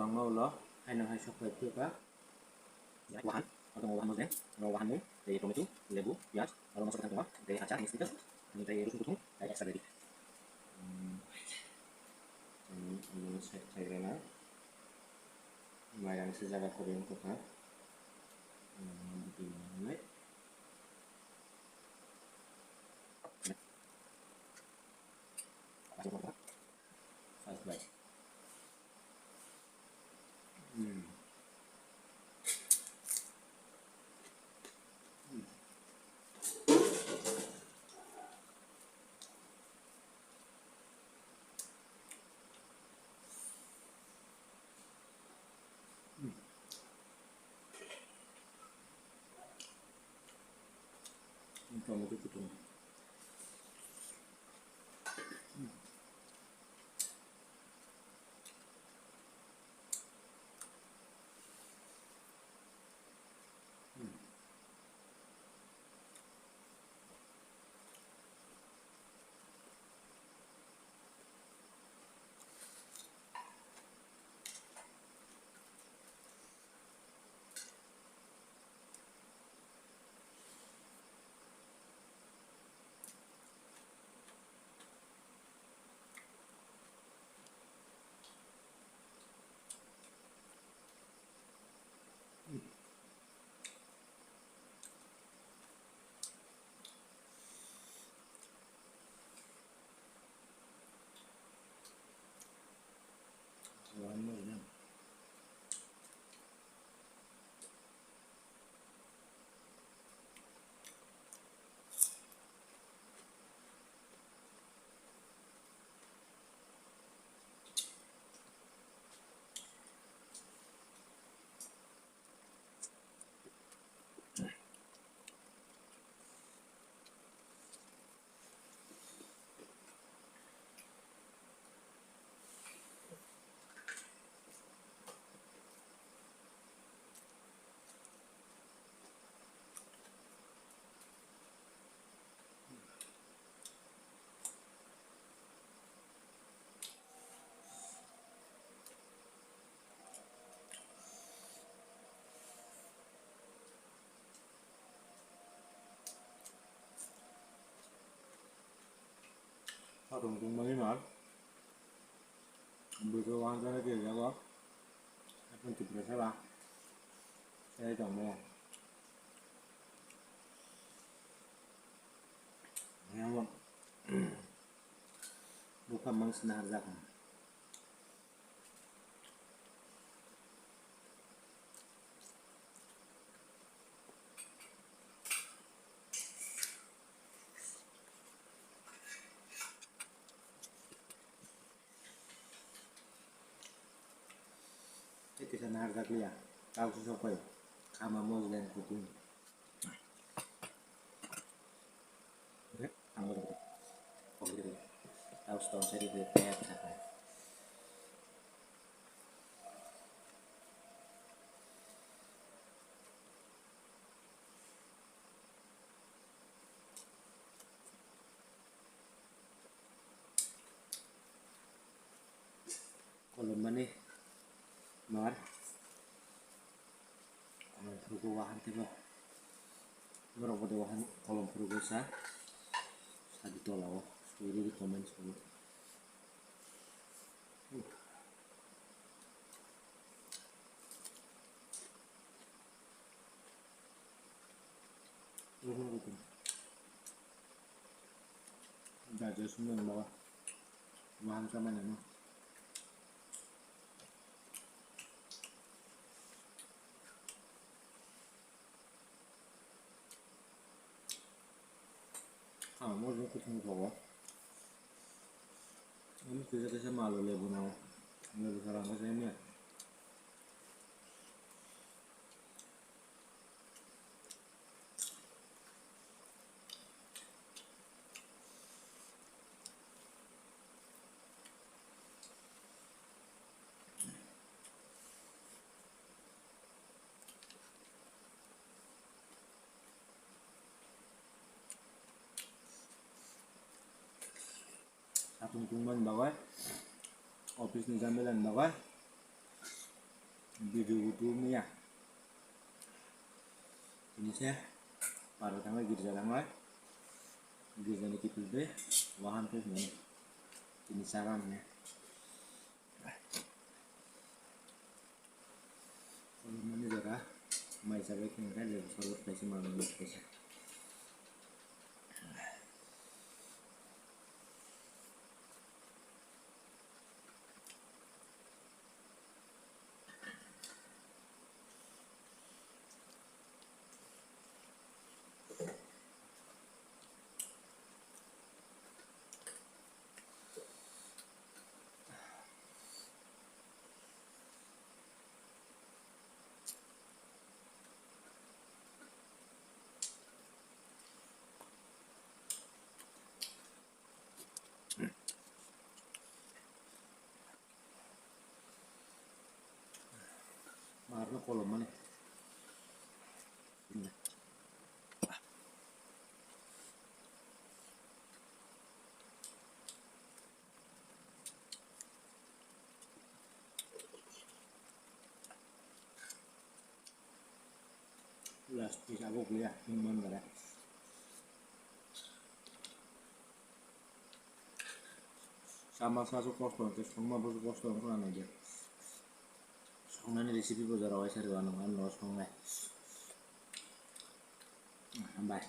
bawang mau lo hay nang hay subscribe juga ya wahan atau wahan muslim atau wahan mung dari tomato lebu piaz lalu masukkan tengah dari acar ini sedikit ini dari rusuk kutung dari extra dari ini cairannya lumayan sejaga Korean kota begini masuk kota subscribe tomato kutung warna ya tungtung banget bữa ăn cho nó kìa ra quá con chụp được thế ba xe chồng mua nghe không bukan mengsenarjakan itu sana harga kuliah tahu siapa ya sama mau dan kutung anggur oh gitu tahu setahun saya di BPR siapa kalau mana mar perubahan tiba berapa wahan kolom perubahan sa ditolak oh sudah di komen semua udah aja semua yang bawah wahan sama nama mau ikut bawah ini bisa malu lebu nawa nggak bisa rangka saya ini ya tungtungan bawah office ni gambilan bawah bidutumnya ini saya para tangga gitu jalan lah gitu nih gitu deh wahan tuh ini saran ya kalau mana darah mai sabai kan kan lebih selalu kasih malam kasih marno kalau mana ini last piece aku kuliah iman kada sama satu kosong terus semua butuh kosong kan aja soalnya resipi bozar awal sari wanungan los nggak tambah